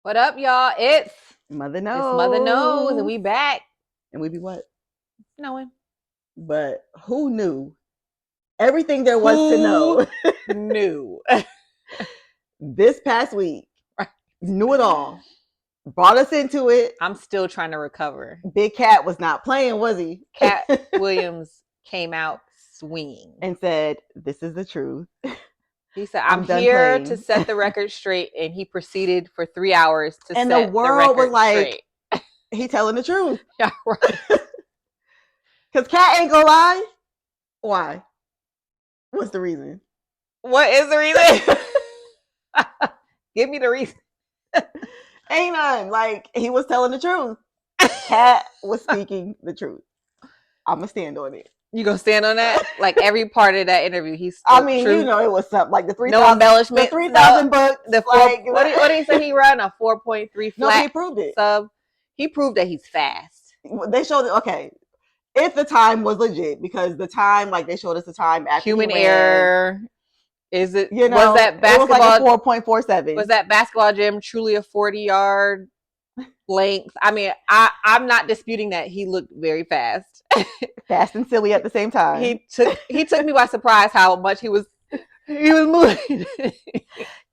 What up, y'all? It's Motha Knows. It's Motha Knows, and we back. And we be what? Knowing. But who knew? Everything there was to know. Knew. This past week. Right. Knew it all. Brought us into it. I'm still trying to recover. Big Katt was not playing, was he? Katt Williams came out swinging. And said, this is the truth. He said, I'm here to set the record straight. And he proceeded for 3 hours to set the record straight. And the world was like, he telling the truth. Yeah, right. Because Katt ain't gonna lie. Why? What's the reason? What is the reason? Give me the reason. Ain't none. Like, he was telling the truth. Katt was speaking the truth. I'm gonna stand on it. You gonna stand on that? Like every part of that interview, he's. I mean, truth. You know, it was something like the 3,000. No embellishment. The 3,000 books. The four, like, what did he say he run? A 4.3 flat. No, he proved it. Sub. He proved that he's fast. They showed it. Okay, if the time was legit, because the time, like they showed us the time after human error. Is it? You know, was that basketball? It was like a 4.47. Was that basketball gym truly a 40-yard length? I mean, I'm not disputing that he looked very fast, fast and silly at the same time. He took me by surprise how much he was moving.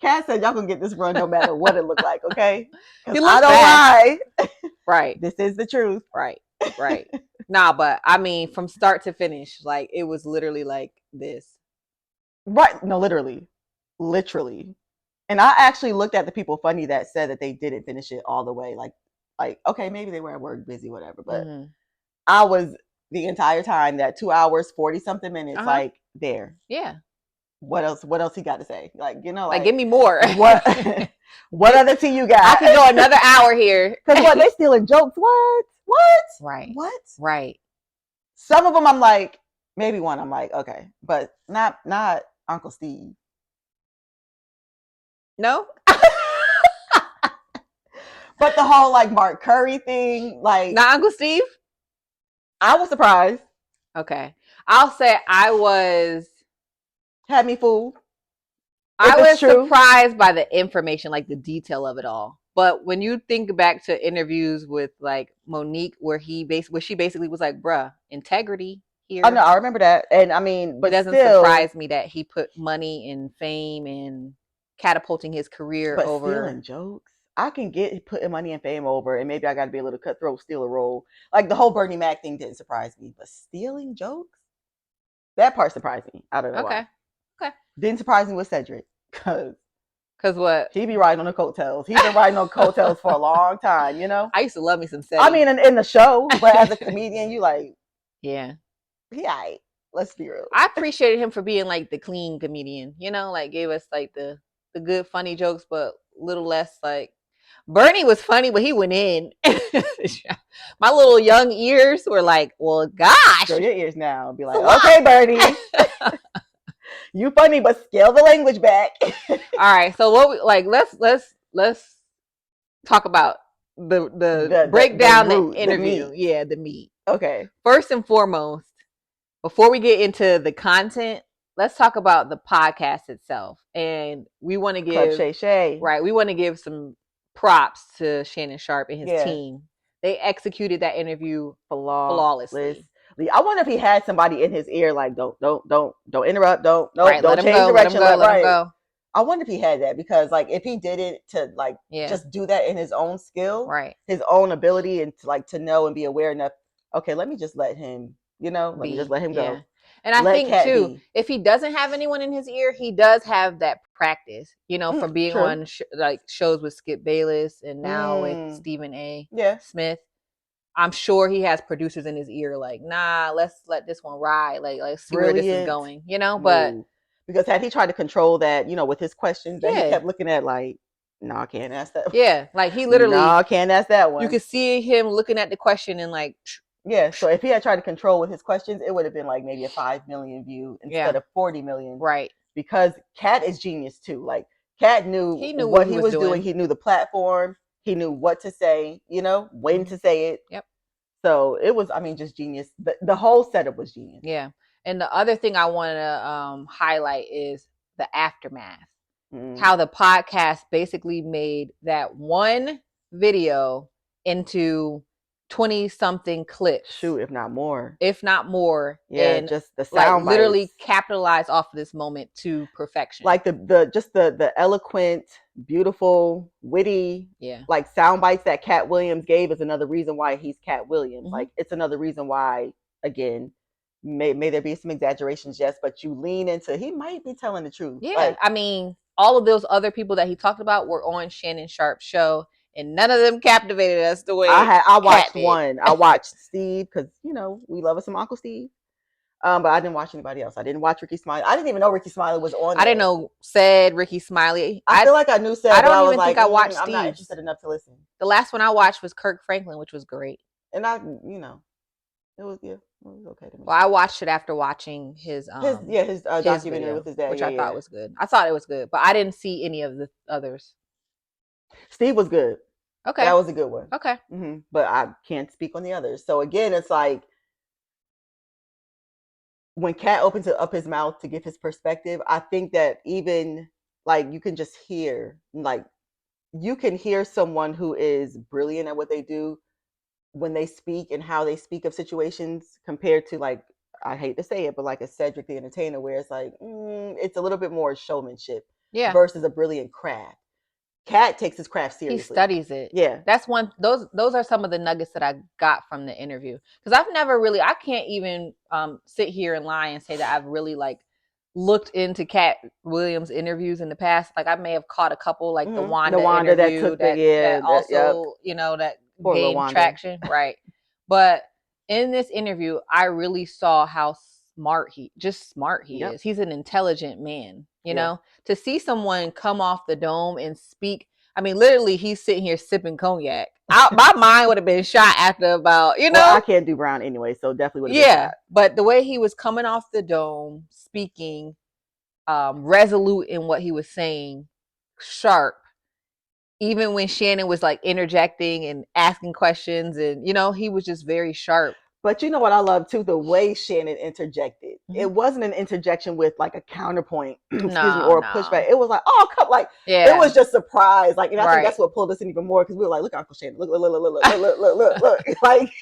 Katt said, "Y'all gonna get this run no matter what it looked like, okay? I don't lie. Right. This is the truth. Right. Nah, but I mean, from start to finish, like it was literally like this. Right. No, literally. And I actually looked at the people funny that said that they didn't finish it all the way. Like, okay, maybe they were at work busy, whatever. But I was the entire time, that 2 hours, 40 something minutes, like there. Yeah. What else he got to say? Like, you know, like give me more. What other tea you got? I could go another hour here. Because what, they stealing jokes? What? Right. What? Right. Some of them I'm like, maybe one I'm like, okay, but not Uncle Steve. No. But the whole like Mark Curry thing, like not Uncle Steve. I was surprised. Okay, I'll say had me fooled. I was surprised by the information, like the detail of it all. But when you think back to interviews with like Monique, where she basically was like, "Bruh, integrity here." I know, I remember that, and I mean, but it doesn't surprise me that he put money and fame and catapulting his career over stealing jokes. I can get putting money and fame over, and maybe I got to be a little cutthroat, steal a role. Like the whole Bernie Mac thing didn't surprise me, but stealing jokes, that part surprised me. I don't know why. Okay. Didn't surprise me with Cedric, because what? He be riding on the coattails. He's been riding on coattails for a long time, you know? I used to love me some Cedric. I mean, in the show, but as a comedian, you like... Yeah. Yeah, let's be real. I appreciated him for being like the clean comedian, you know? Like gave us like the good funny jokes, but a little less like... Bernie was funny, but he went in. My little young ears were like, well, gosh. Girl, your ears now be like, okay, Bernie. You funny, but scale the language back. All right. So what we like, let's talk about the breakdown the interview. The meat. Okay. First and foremost, before we get into the content, let's talk about the podcast itself. And we want to give we want to give some props to Shannon Sharp and his team. They executed that interview flawlessly. I wonder if he had somebody in his ear, like, don't interrupt, don't change direction, let him go. I wonder if he had that, because like if he did it to like just do that in his own skill, his own ability, and to know and be aware enough. Okay, let me just let him, let me just let him go. And I think too, if he doesn't have anyone in his ear, he does have that practice, from being on shows with Skip Bayless and now with Stephen A. Smith. I'm sure he has producers in his ear, like, nah, let's let this one ride. Like, let's see where this is going, But because had he tried to control that, with his questions, that he kept looking at, like, no, I can't ask that. Yeah, like he literally, no, I can't ask that one. You could see him looking at the question and like, yeah. So if he had tried to control with his questions, it would have been like maybe a 5 million view instead of 40 million. Right. Because Katt is genius too. Like Katt knew what he was doing. He knew the platform. He knew what to say, when to say it. Yep. So it was, just genius. The whole setup was genius. Yeah. And the other thing I want to highlight is the aftermath. how the podcast basically made that one video into 20-something clips. Shoot, if not more. Yeah, and just the sound literally capitalize off of this moment to perfection. Like the eloquent, beautiful, witty, like sound bites that Katt Williams gave is another reason why he's Katt Williams. Like it's another reason why, again, may there be some exaggerations, yes, but you lean into he might be telling the truth. Yeah, like, I mean, all of those other people that he talked about were on Shannon Sharpe's show, and none of them captivated us the way I watched one. I watched Steve because we love us some Uncle Steve. But I didn't watch anybody else. I didn't watch Ricky Smiley. I didn't even know Ricky Smiley was on there. I didn't know said Ricky Smiley. I feel like I knew said. I don't even think I watched Steve. I'm not interested enough to listen. The last one I watched was Kirk Franklin, which was great. And it was okay to me. Well, I watched it after watching his documentary video, with his dad, which I thought was good. I thought it was good, but I didn't see any of the others. Steve was good. Okay, that was a good one. Okay, but I can't speak on the others. So again, it's like when Katt opens up his mouth to give his perspective, I think that even like you can just hear, like you can hear someone who is brilliant at what they do when they speak and how they speak of situations compared to, like, I hate to say it, but like a Cedric the Entertainer, where it's like, it's a little bit more showmanship versus a brilliant craft. Katt takes his craft seriously. He studies it. Yeah. That's one. Those are some of the nuggets that I got from the interview. Because I've never really, I can't even sit here and lie and say that I've really like looked into Katt Williams interviews in the past. Like I may have caught a couple, like the Wanda interview that also, that gained traction. Right. But in this interview, I really saw how smart he is. He's an intelligent man. You know, to see someone come off the dome and speak. I mean, literally, he's sitting here sipping cognac. My mind would have been shot after about, Well, I can't do brown anyway, so definitely would have been shot. But the way he was coming off the dome, speaking, resolute in what he was saying, sharp. Even when Shannon was like interjecting and asking questions, and he was just very sharp. But you know what I love too? The way Shannon interjected. It wasn't an interjection with like a counterpoint, or a pushback. It was like, oh, come, like it was just surprise. Like, and I think that's what pulled us in even more, because we were like, look, Uncle Shannon, look, like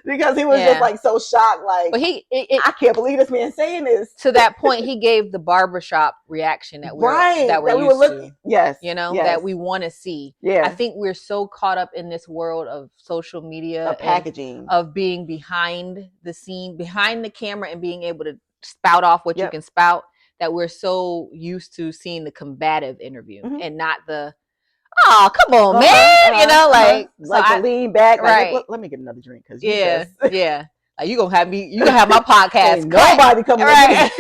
because he was just like so shocked, like, but I can't believe this man saying this. To that point, he gave the barbershop reaction that we're used to. Yes, that we want to see. Yeah, I think we're so caught up in this world of social media, of packaging, of being behind the scene, behind the camera, and being able to spout off what you can spout, that we're so used to seeing the combative interview and not the, oh, come on, man, like the lean back, right? Like, let me get another drink, because like, you gonna have my podcast. Nobody coming right.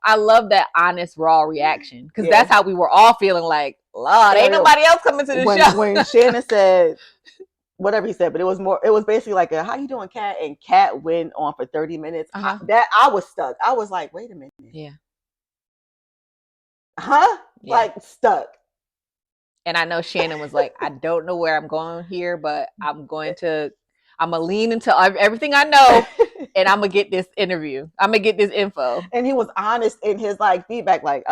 I love that honest, raw reaction, because that's how we were all feeling. Like, Lord, ain't nobody else coming to the show. When Shannon said whatever he said, but it was basically like a, how you doing, Katt? And Katt went on for 30 minutes. I was stuck. I was like, wait a minute. Yeah. Huh? Yeah. Like, stuck. And I know Shannon was like, I don't know where I'm going here, but I'm going to lean into everything I know, and I'm going to get this interview. I'm going to get this info. And he was honest in his like feedback, like,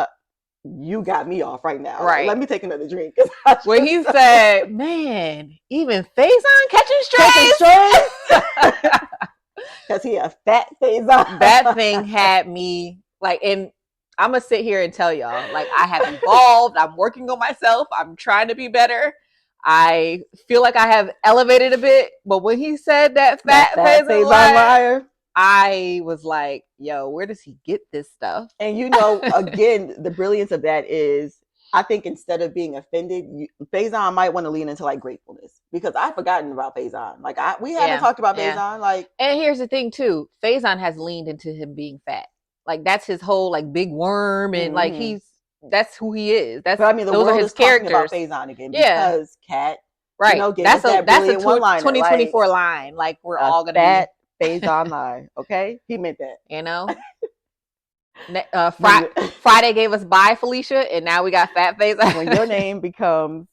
you got me off right now. Right. Let me take another drink. When he said, man, even Faison catching strays? Because he a fat Faison. That thing had me like, and I'm going to sit here and tell y'all, like, I have evolved. I'm working on myself. I'm trying to be better. I feel like I have elevated a bit. But when he said that fat Faison liar, I was like, yo, where does he get this stuff? And again, the brilliance of that is, I think instead of being offended, Faison might want to lean into like gratefulness, because I've forgotten about Faison. Like we haven't talked about Faison. Like, and here's the thing too, Faison has leaned into him being fat. Like that's his whole like big worm, and like that's who he is. That's, but I mean, those are his characters. About Faison again, because Katt, right? That's a 2024 line. Like we're all gonna fat Faison lie. Okay, he meant that. Friday gave us Bye Felicia, and now we got Fat Faison. When your name becomes,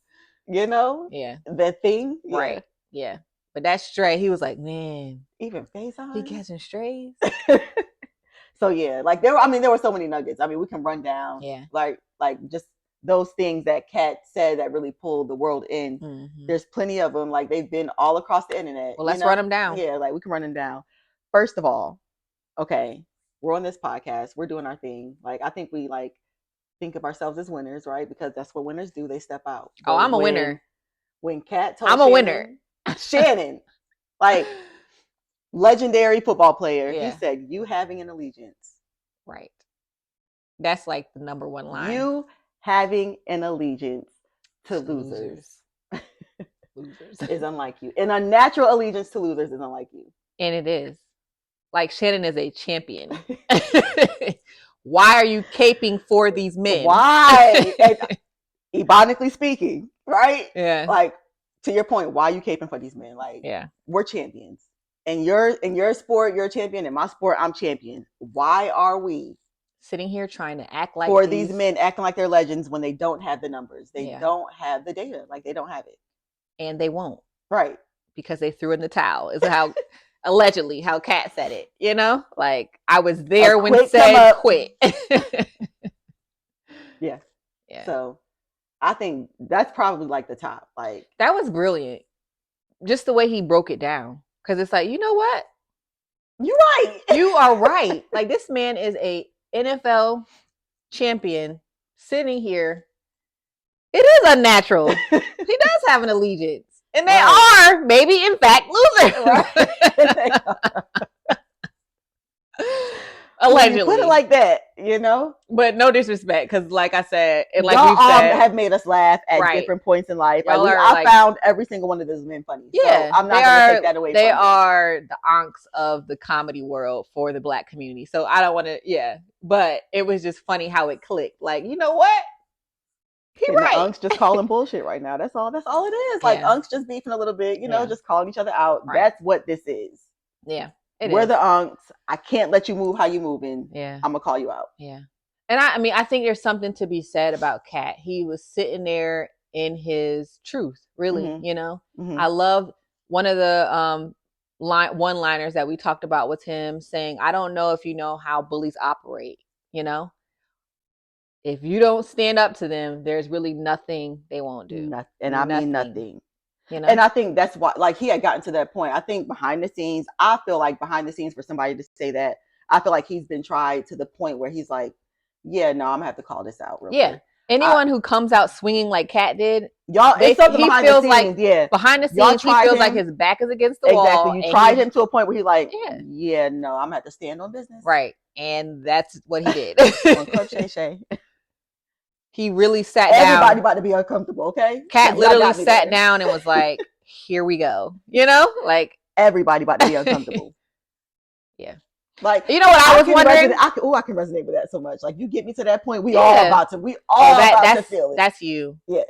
the thing, right? Yeah, but that's stray. He was like, man, even Faison, he catching strays. So like there were so many nuggets. I mean, we can run down, like just those things that Katt said that really pulled the world in. Mm-hmm. There's plenty of them. Like, they've been all across the internet. Well, let's run them down. Yeah, like we can run them down. First of all, okay, we're on this podcast. We're doing our thing. Like, I think we like think of ourselves as winners, right? Because that's what winners do. They step out. But I'm a winner. When Katt told I'm a winner. Shannon, like, legendary football player, he said, "You having an allegiance." Right. That's like the number one line. You having an allegiance to losers. Losers is unlike you. An unnatural allegiance to losers is unlike you. And it is. Like, Shannon is a champion. Why are you caping for these men? Why? Ebonically speaking, right? Yeah. Like, to your point, why are you caping for these men? Like, we're champions. And in your sport, you're a champion. In my sport, I'm champion. Why are we sitting here trying to act like for these men acting like they're legends when they don't have the numbers? They don't have the data. Like, they don't have it. And they won't. Right. Because they threw in the towel. Is how allegedly how Katt said it. You know? Like, I was there when it said quit. Yeah. So I think that's probably like the top. Like, that was brilliant. Just the way he broke it down. Because it's like, you know what? You're right. You are right. Like, this man is a NFL champion sitting here. It is unnatural. He does have an allegiance. And they are, maybe, in fact, losers. Right. Allegedly. You put it like that, you know? But no disrespect, because like I said, and like y'all you said, have made us laugh at different points in life. Like, I found every single one of those men funny. Yeah, so I'm not going to take that away from them. They are the onks of the comedy world for the Black community. So I don't want to, but it was just funny how it clicked. Like, you know what? He's right. Unks just calling bullshit right now. That's all it is. Like, unks just beefing a little bit, you know, just calling each other out. Right. That's what this is. Yeah. We're the unks. I can't let you move how you moving. Yeah. I'm gonna call you out. Yeah. And I think there's something to be said about Katt. He was sitting there in his truth, really, you know? Mm-hmm. I love one of the one-liners that we talked about with him saying, I don't know if you know how bullies operate, you know? If you don't stand up to them, there's really nothing they won't do. And I mean nothing. You know? And I think that's why, like, he had gotten to that point. I think behind the scenes, for somebody to say that, I feel like he's been tried to the point where he's like, yeah, no, I'm gonna have to call this out real quick. Anyone who comes out swinging like Katt did, y'all, he feels like behind the scenes, he feels like his back is against the wall. Exactly. You tried him to a point where he's like, yeah, no, I'm gonna have to stand on business. Right. And that's what he did. Shay. He really sat down. Everybody about to be uncomfortable, okay? Katt literally sat down and was like, here we go. You know? Like, everybody about to be uncomfortable. Yeah. Like, you know what I was wondering? I can resonate with that so much. Like, you get me to that point, we all about to feel it. That's you. Yeah.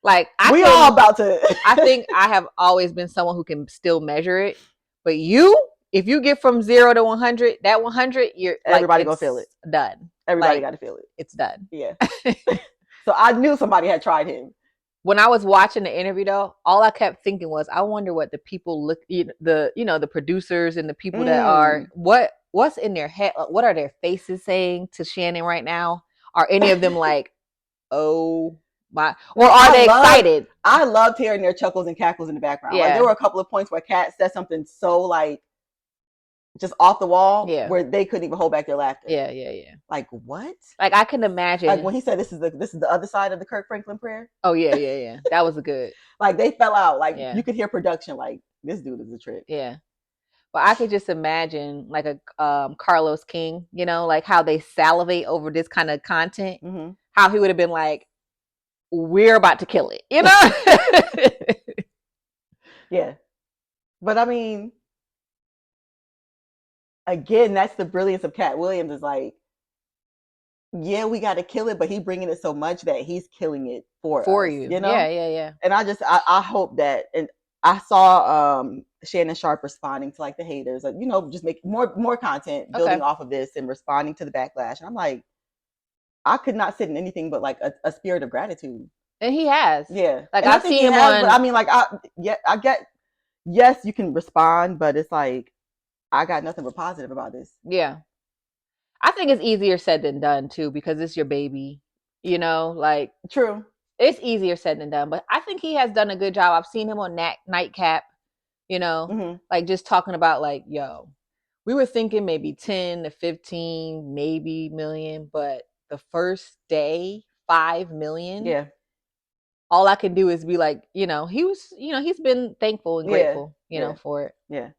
Like, all about to. I think I have always been someone who can still measure it. But if you get from 0 to 100, that 100, everybody gonna feel it. Done. Everybody got to feel it. It's done. Yeah. So I knew somebody had tried him. When I was watching the interview, though, all I kept thinking was, I wonder what the people the producers and the people that are what's in their head. What are their faces saying to Shannon right now? Are any of them like, oh my, or are they excited? I loved hearing their chuckles and cackles in the background. Yeah. Like, there were a couple of points where Katt said something so like just off the wall, where they couldn't even hold back their laughter. Yeah. Like, what? Like, I can imagine. Like, when he said, this is the other side of the Kirk Franklin prayer. Oh, yeah. That was a good. Like, they fell out. Like, you could hear production. Like, this dude is a trip. Yeah. But I could just imagine, like, a Carlos King, you know, like how they salivate over this kind of content. Mm-hmm. How he would have been like, we're about to kill it, you know? Yeah. But, I mean, again, that's the brilliance of Katt Williams, is like, yeah, we got to kill it, but he's bringing it so much that he's killing it for us, you. You know? Yeah. And I hope that, and I saw Shannon Sharpe responding to like the haters, like, you know, just make more content building off of this and responding to the backlash. And I'm like, I could not sit in anything but like a spirit of gratitude. And he has. Yeah. Like, I've seen him on. But I mean, like, I get, yes, you can respond, but it's like, I got nothing but positive about this. Yeah. I think it's easier said than done too, because it's your baby. You know, like true. It's easier said than done, but I think he has done a good job. I've seen him on Nightcap, you know, like just talking about like, yo, we were thinking maybe 10 to 15, maybe million, but the first day, 5 million. Yeah. All I can do is be like, you know, he's been thankful and grateful, you know, for it. Yeah.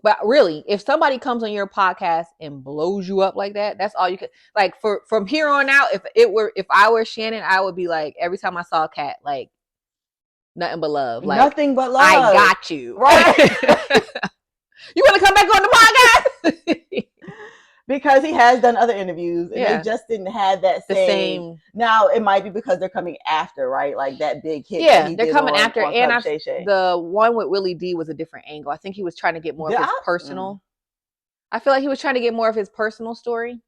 But really, if somebody comes on your podcast and blows you up like that, that's all you could like from here on out. If I were Shannon, I would be like, every time I saw Katt, like nothing but love. Like nothing but love. I got you. Right. You want to come back on the podcast? Because he has done other interviews and they just didn't have that same. Now it might be because they're coming after, right? Like that big hit. Yeah, they're coming after. And the one with Willie D was a different angle. I think he was trying to get more of his personal. I feel like he was trying to get more of his personal story.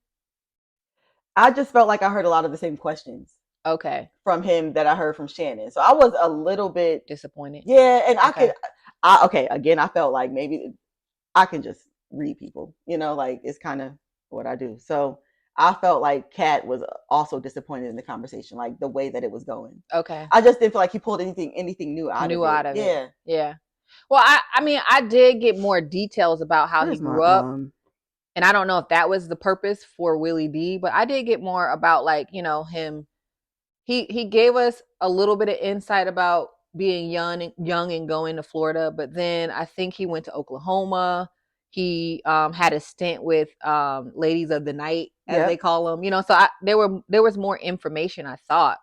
I just felt like I heard a lot of the same questions. Okay. From him that I heard from Shannon. So I was a little bit disappointed. Yeah, and again, I felt like maybe I can just read people, you know, like it's kind of what I do. So I felt like Katt was also disappointed in the conversation, like the way that it was going. Okay. I just didn't feel like he pulled anything new out of it. Yeah. Yeah. Well, I mean, I did get more details about how he grew up. And I don't know if that was the purpose for Willie D, but I did get more about like, you know, him. He gave us a little bit of insight about being young and going to Florida, but then I think he went to Oklahoma. He had a stint with Ladies of the Night, as they call them, you know. So there was more information I thought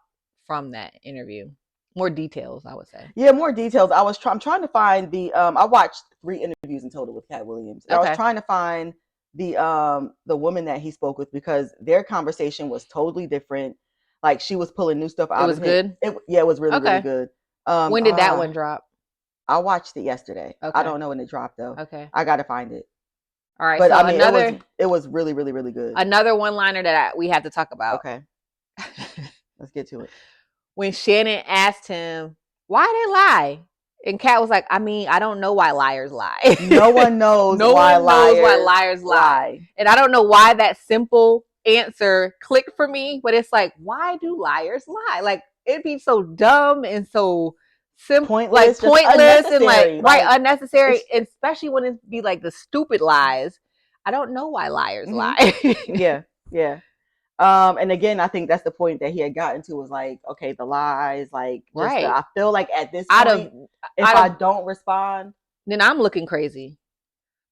from that interview, more details, I would say. Yeah, more details. I'm trying to find the I watched 3 interviews in total with Katt Williams. Okay. I was trying to find the woman that he spoke with because their conversation was totally different. Like she was pulling new stuff out. It was good. It was really really good. When did that one drop? I watched it yesterday. Okay. I don't know when it dropped though. Okay, I gotta find it. All right, but so I mean, it was really really really good. Another one-liner that we have to talk about. Okay, let's get to it. When Shannon asked him why they lie, and Katt was like, "I mean, I don't know why liars lie. No one knows. why liars lie. And I don't know why that simple answer clicked for me, but it's like, why do liars lie? Like it'd be so dumb and so simple, pointless and like unnecessary, especially when it be like the stupid lies. I don't know why liars lie. Yeah. And again, I think that's the point that he had gotten to was like, okay, the lies, like, I feel like at this point, if I don't respond, then I'm looking crazy.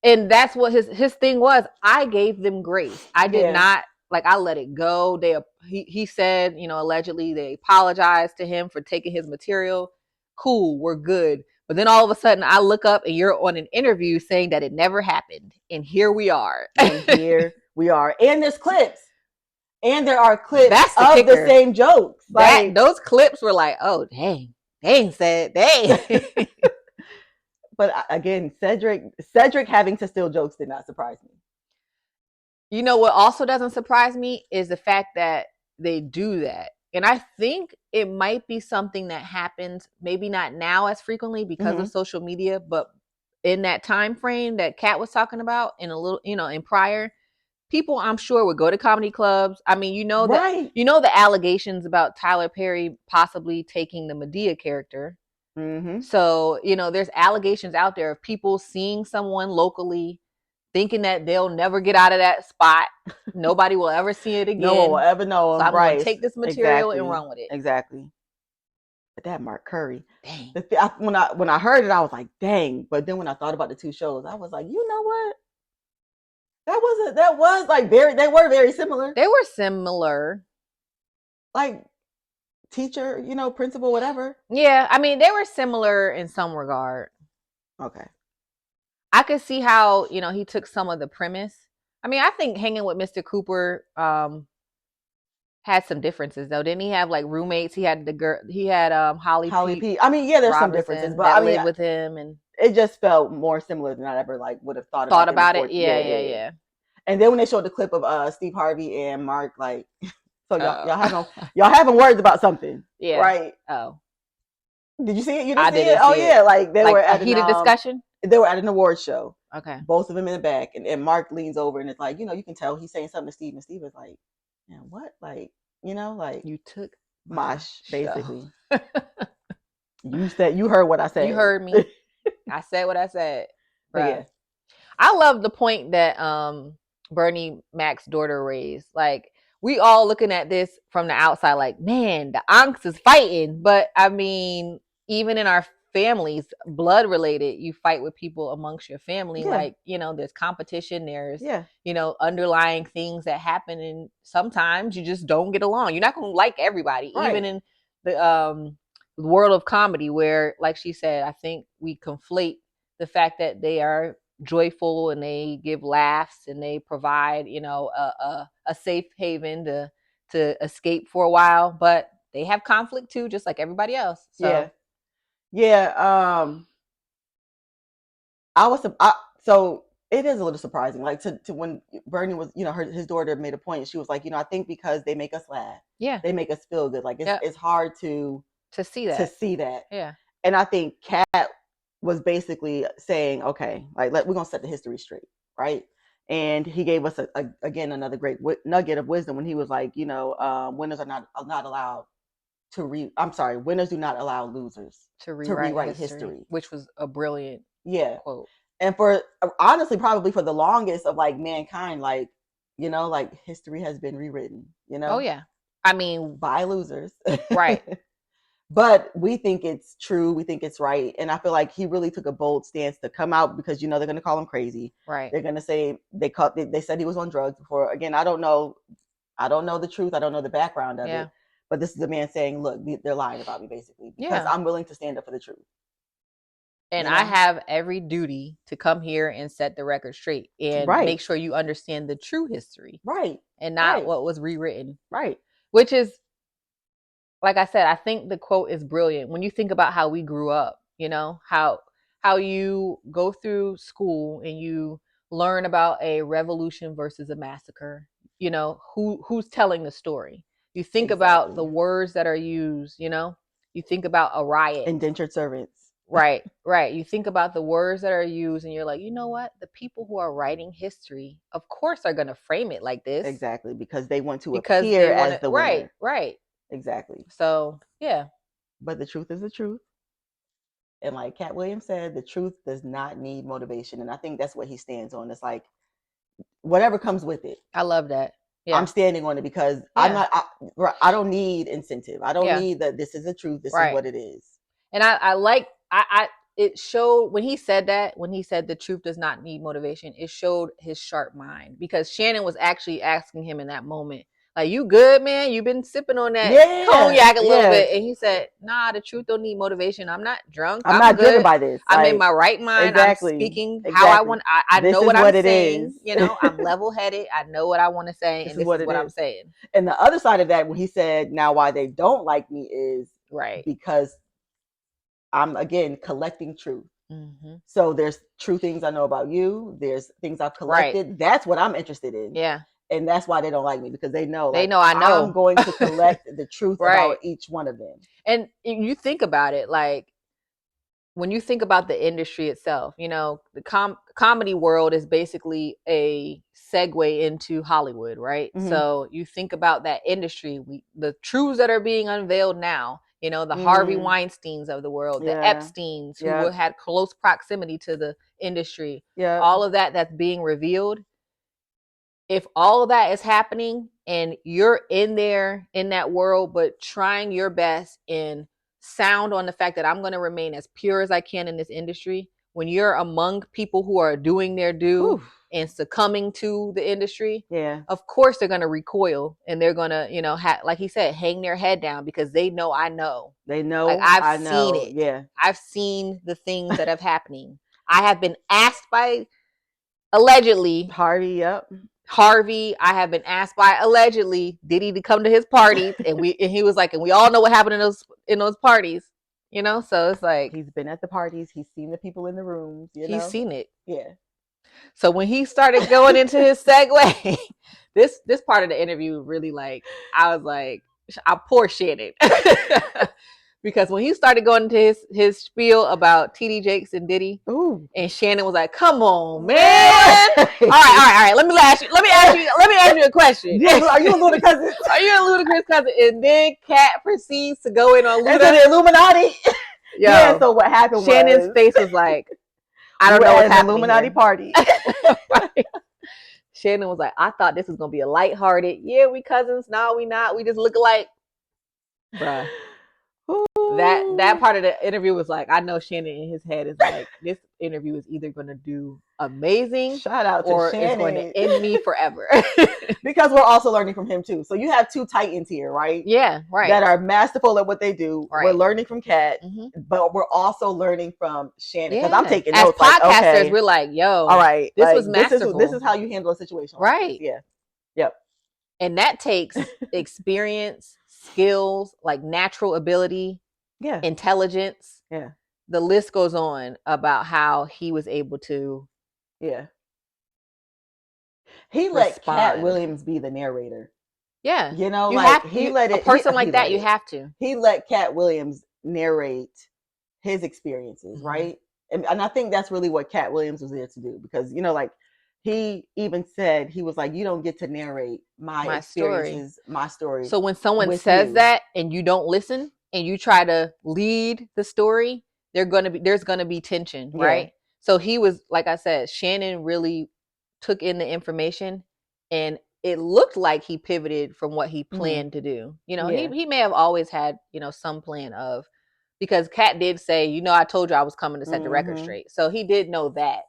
And that's what his thing was. I gave them grace. I did not. Like I let it go. He said, you know, allegedly they apologized to him for taking his material. Cool, we're good. But then all of a sudden I look up and you're on an interview saying that it never happened. And here we are. And there's clips. And there are clips of the same jokes. Like those clips were like, oh dang said dang. But again, Cedric having to steal jokes did not surprise me. You know what also doesn't surprise me is the fact that they do that. And I think it might be something that happens, maybe not now as frequently because of social media, but in that time frame that Katt was talking about in a little, you know, in prior, people I'm sure would go to comedy clubs. I mean, you know the allegations about Tyler Perry possibly taking the Medea character. So, you know, there's allegations out there of people seeing someone locally thinking that they'll never get out of that spot. Nobody will ever see it again. No one will ever know him. So I'm going to take this material and run with it. Exactly. But that Mark Curry. Dang. When I heard it, I was like, dang. But then when I thought about the 2 shows, I was like, you know what? That was like they were very similar. They were similar. Like teacher, you know, principal, whatever. Yeah. I mean, they were similar in some regard. Okay. I could see how, you know, he took some of the premise. I mean, I think hanging with Mr. Cooper had some differences though. Didn't he have like roommates? He had the girl. He had Holly P. I mean, yeah, there's some differences, but I lived with him, and it just felt more similar than I ever like would have thought about it. Yeah. And then when they showed the clip of Steve Harvey and Mark, like, so y'all having words about something, right? Oh, did you see it? You didn't see it? Oh yeah, like they were at a heated discussion. They were at an awards show. Okay. Both of them in the back. And Mark leans over and it's like, you know, you can tell he's saying something to Steve. And Steve is like, man, what? Like, You know, like you took my basically. You heard what I said. You heard me. I said what I said. But yeah. I love the point that Bernie Mac's daughter raised. Like, we all looking at this from the outside like, man, the Ankhs is fighting. But I mean, even in our families, blood related, you fight with people amongst your family. Yeah. Like, you know, there's competition, there's, you know, underlying things that happen, and sometimes you just don't get along. You're not going to like everybody, right. Even in the world of comedy, where, like she said, I think we conflate the fact that they are joyful and they give laughs and they provide, you know, a safe haven to escape for a while, but they have conflict too, just like everybody else. So so it is a little surprising, like to when Bernie was, you know, his daughter made a point. She was like, you know, I think because they make us laugh, they make us feel good. Like it's hard to see that. Yeah. And I think Katt was basically saying, okay, like we're gonna set the history straight, right? And he gave us again another great nugget of wisdom when he was like, you know, winners are not allowed to winners do not allow losers to rewrite history, which was a brilliant quote. And for honestly, probably for the longest of like mankind, like, you know, like history has been rewritten, you know. Oh yeah, I mean, by losers, right? But we think it's true. We think it's right. And I feel like he really took a bold stance to come out, because, you know, they're going to call him crazy. Right. They're going to say they said he was on drugs before. Again, I don't know the truth. I don't know the background of it. But this is a man saying, look, they're lying about me, basically, because I'm willing to stand up for the truth. And, you know? I have every duty to come here and set the record straight and make sure you understand the true history. Right. And not what was rewritten. Right. Which is, like I said, I think the quote is brilliant. When you think about how we grew up, you know, how you go through school and you learn about a revolution versus a massacre, you know, who's telling the story. You think about the words that are used, you know, you think about a riot. Indentured servants. Right. You think about the words that are used and you're like, you know what? The people who are writing history, of course, are going to frame it like this. Exactly. Because they want to appear as the winner. Right. Exactly. So, yeah. But the truth is the truth. And like Katt Williams said, the truth does not need motivation. And I think that's what he stands on. It's like, whatever comes with it. I love that. Yeah. I'm standing on it because I don't need incentive. I don't need that. This is the truth. This is what it is. And it showed when he said the truth does not need motivation, it showed his sharp mind, because Shannon was actually asking him in that moment, like, you good, man? You've been sipping on that cognac a little bit. And he said, nah, the truth don't need motivation. I'm not drunk. I'm not driven by this. I'm in my right mind. Exactly. I'm speaking how I want. I know what I'm saying. You know, I'm level-headed. I know what I want to say. And this is what I'm saying. And the other side of that, when he said, now why they don't like me is because I'm, again, collecting truth. Mm-hmm. So there's true things I know about you. There's things I've collected. Right. That's what I'm interested in. Yeah. And that's why they don't like me, because they know I know. I'm going to collect the truth about each one of them. And you think about it, like, when you think about the industry itself, you know, the comedy world is basically a segue into Hollywood, right? Mm-hmm. So you think about that industry, the truths that are being unveiled now, you know, the Harvey Weinsteins of the world, the Epsteins who had close proximity to the industry, all of that's being revealed. If all of that is happening and you're in there in that world, but trying your best and sound on the fact that I'm going to remain as pure as I can in this industry, when you're among people who are doing their due and succumbing to the industry, of course they're going to recoil and they're going to, you know, like he said, hang their head down, because they know I know. They know. Like, I've seen it. Yeah. I've seen the things that have happening. I have been asked by, allegedly, Harvey, I have been asked by, allegedly, Diddy to come to his parties, and he was like, and we all know what happened in those parties, you know. So it's like, he's been at the parties, he's seen the people in the rooms, you know, he's seen it. Yeah. So when he started going into his segue, this part of the interview really, like, I was like, I poor Shannon, Because when he started going into his spiel about TD Jakes and Diddy, and Shannon was like, "Come on, man! all right. Let me ask you a question. Are you a Luda cousin? Are you a Ludacris cousin?" And then Katt proceeds to go in on Luda. Into the Illuminati. Yeah. So what happened? Shannon's face was like, "I don't know what's happening." Illuminati party. Right. Shannon was like, "I thought this was gonna be a lighthearted. Yeah, we cousins. No, we not. We just look alike." Bruh. That part of the interview was like, I know Shannon in his head is like, this interview is either going to do amazing, shout out to or Shannon. It's going to end me forever. Because we're also learning from him too. So you have two titans here, right? Yeah, right. That are masterful at what they do. Right. We're learning from Katt, but we're also learning from Shannon. Because I'm taking notes. As podcasters, we're like, yo, all right, this was masterful. This is how you handle a situation. Right. Like yeah. Yep. And that takes experience, skills, like natural ability. Yeah. Intelligence. Yeah. The list goes on about how he was able to. Yeah. He let Katt Williams be the narrator. Yeah. You know, you like he let it. A person like that, you have to. He let Katt Williams narrate his experiences, right? And I think that's really what Katt Williams was there to do, because, you know, like he even said, he was like, you don't get to narrate my experiences, my story. So when someone says that and you don't listen, and you try to lead the story, there's gonna be tension, right? So he was, like I said, Shannon really took in the information, and it looked like he pivoted from what he planned to do. You know, he may have always had, you know, some plan of, because Katt did say, you know, I told you I was coming to set the record straight. So he did know that,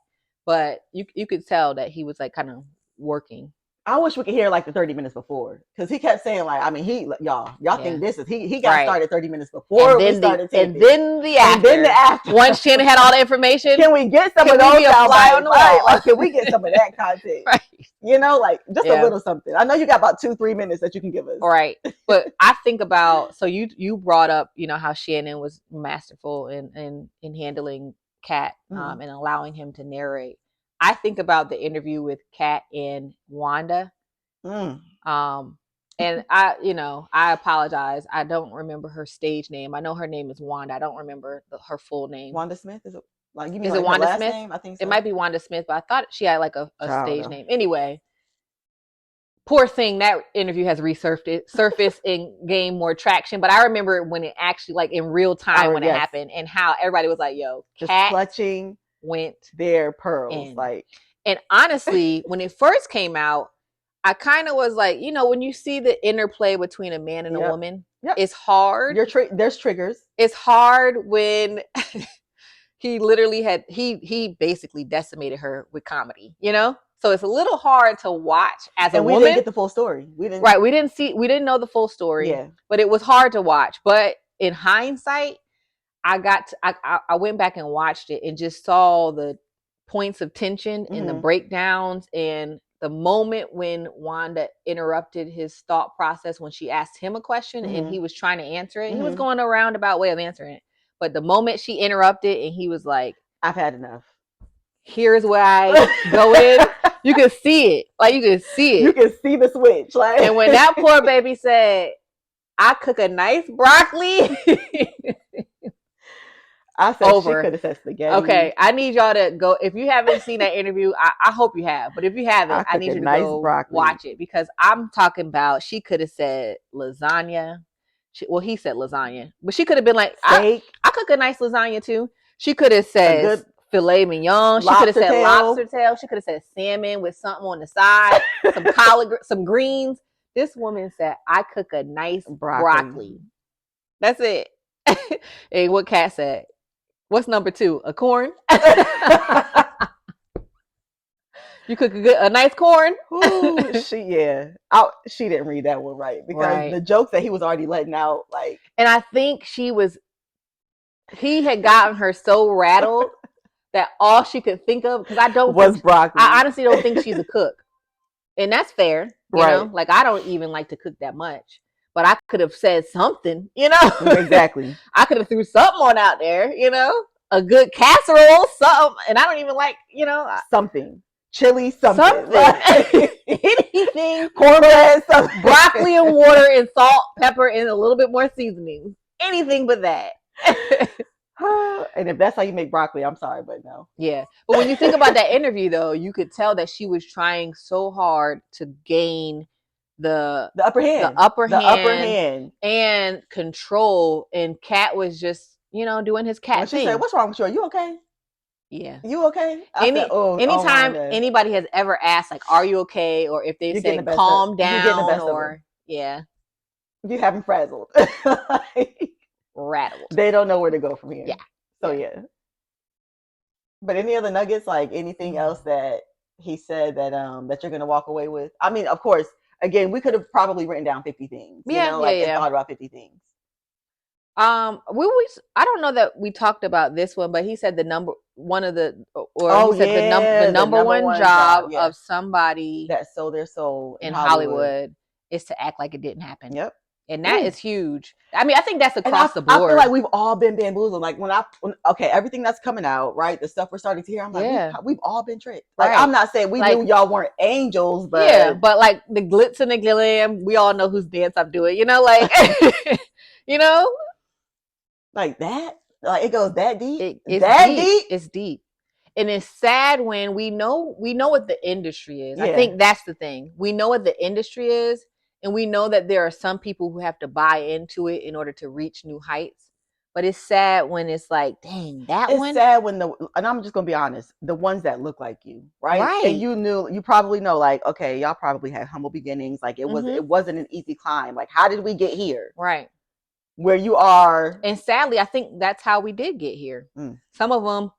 but you could tell that he was like kind of working. I wish we could hear like the 30 minutes before, because he kept saying like, I mean, y'all think this is he got started 30 minutes before we started taping. And then the after. Once Shannon had all the information, can we get some of those fly on the wall? Like, can we get some of that content? Right. You know, like just a little something. I know you got about 2-3 minutes that you can give us. Right. But I think about, so you brought up, you know, how Shannon was masterful in handling Katt and allowing him to narrate. I think about the interview with Katt and Wanda. And I apologize. I don't remember her stage name. I know her name is Wanda. I don't remember her full name. Wanda Smith? Is it like, you mean is like it Wanda last Smith? Name? I think so. It might be Wanda Smith, but I thought she had like a stage name. Anyway, poor thing, that interview has surfaced and gained more traction. But I remember when it actually, like in real time, when it happened, and how everybody was like, yo, just Katt clutching went their pearls. And honestly, when it first came out, I kind of was like, you know, when you see the interplay between a man and a woman, it's hard. There's triggers. It's hard when he literally he basically decimated her with comedy, you know? So it's a little hard to watch as a woman. We didn't get the full story. We didn't know the full story. Yeah. But it was hard to watch. But in hindsight, I went back and watched it and just saw the points of tension and the breakdowns, and the moment when Wanda interrupted his thought process when she asked him a question and he was trying to answer it. He was going a roundabout way of answering it. But the moment she interrupted and he was like, I've had enough. Here's where I go in. You can see it. Like, you can see it. You can see the switch. Like, and when that poor baby said, I cook a nice broccoli. I said she could have said spaghetti. Okay, I need y'all to go. If you haven't seen that interview, I hope you have. But if you haven't, I need you to go watch it, because I'm talking about, she could have said lasagna. He said lasagna, but she could have been like, I cook a nice lasagna too. She could have said filet mignon. She could have said lobster tail. She could have said salmon with something on the side, some collard, some greens. This woman said, I cook a nice broccoli. That's it. And what Katt said, what's number 2? A corn? You cook a nice corn? Ooh, she didn't read that one right, because the jokes that he was already letting out, like. And I think he had gotten her so rattled that all she could think of, because was broccoli. I honestly don't think she's a cook, and that's fair. You know, like, I don't even like to cook that much. But I could have said something, you know? Exactly. I could have threw something on out there, you know? A good casserole, something. And I don't even like, you know. Something. Chili, something. Anything. Cornbread, something. Broccoli and water and salt, pepper, and a little bit more seasoning. anything but that. And if that's how you make broccoli, I'm sorry, but no. Yeah. But when you think about that interview, though, you could tell that she was trying so hard to gain the upper hand and control. And Katt was just, doing his Katt thing. She said, "What's wrong with you? Are you okay? Yeah. You okay?" Anytime anybody has ever asked, like, "Are you okay?" Or if they say, "Calm down," or yeah, you have them frazzled, rattled. They don't know where to go from here. Yeah. So yeah. But any other nuggets, like anything else that he said that you're gonna walk away with? I mean, of course, again, we could have probably written down 50 things. And thought about 50 things. I don't know that we talked about this one, but he said the number one job of somebody that sold their soul in Hollywood is to act like it didn't happen. Yep. And that is huge. I mean, I think that's across the board. I feel like we've all been bamboozled. Like everything that's coming out, right? The stuff we're starting to hear, I'm like, we've all been tricked. Like, right. I'm not saying we knew y'all weren't angels, but but like the glitz and the glam, we all know whose dance I'm doing. Like that. Like it goes that deep. It's deep. And it's sad when we know what the industry is. Yeah. I think that's the thing. We know what the industry is. And we know that there are some people who have to buy into it in order to reach new heights. But it's sad when it's like, dang, It's sad when and I'm just going to be honest, the ones that look like you, right? And you probably know, like, okay, y'all probably had humble beginnings. Like it wasn't an easy climb. Like, how did we get here? Right. Where you are. And sadly, I think that's how we did get here. Some of them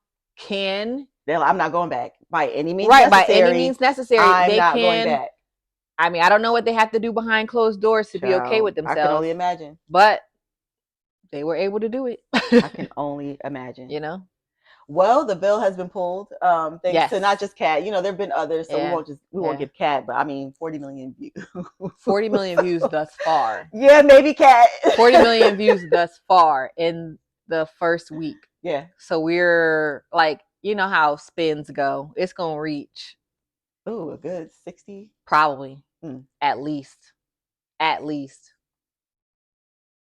they're like, I'm not going back by any means necessary. By any means necessary. I'm not going back. I mean, I don't know what they have to do behind closed doors to be okay with themselves. I can only imagine. But they were able to do it. I can only imagine. Well, the veil has been pulled. Thanks to not just Katt. There have been others, so we won't give Katt, but I mean 40 million views. 40 million views thus far. Yeah, maybe Katt. 40 million views thus far in the first week. Yeah. So we're like, how spins go. It's gonna reach. Ooh, a good 60? Probably. At least.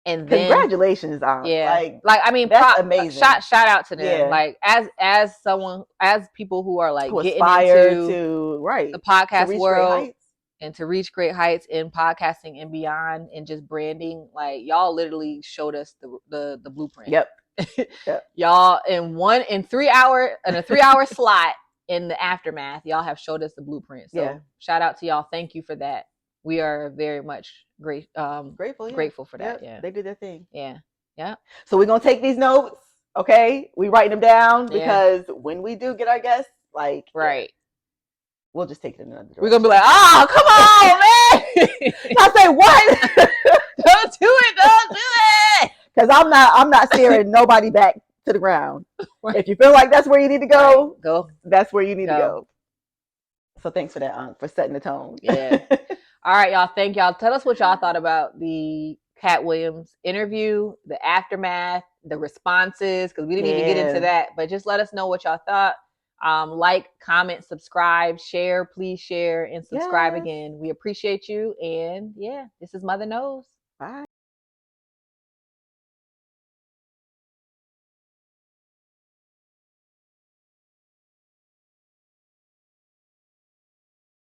And then congratulations on I mean, that's amazing. Shout out to them. Yeah. Like as people who are like who getting aspire into the podcast world and to reach great heights in podcasting and beyond and just branding, like y'all literally showed us the blueprint. Yep. Y'all in a 3-hour slot in the aftermath, y'all have showed us the blueprint. So shout out to y'all. Thank you for that. We are very much grateful for that. Yeah. They did their thing. Yeah. So we're gonna take these notes, okay? We writing them down because when we do get our guests, like we'll just take it in another direction. We're gonna be like, oh, come on, man! I say what? Don't do it! Because I'm not steering nobody back to the ground. Right. If you feel like that's where you need to go, go. That's where you need to go. So thanks for that, for setting the tone. Yeah. All right, y'all. Thank y'all. Tell us what y'all thought about the Katt Williams interview, the aftermath, the responses, because we didn't even get into that. But just let us know what y'all thought. Like, comment, subscribe, share. Please share and subscribe again. We appreciate you. And this is Motha Knows. Bye.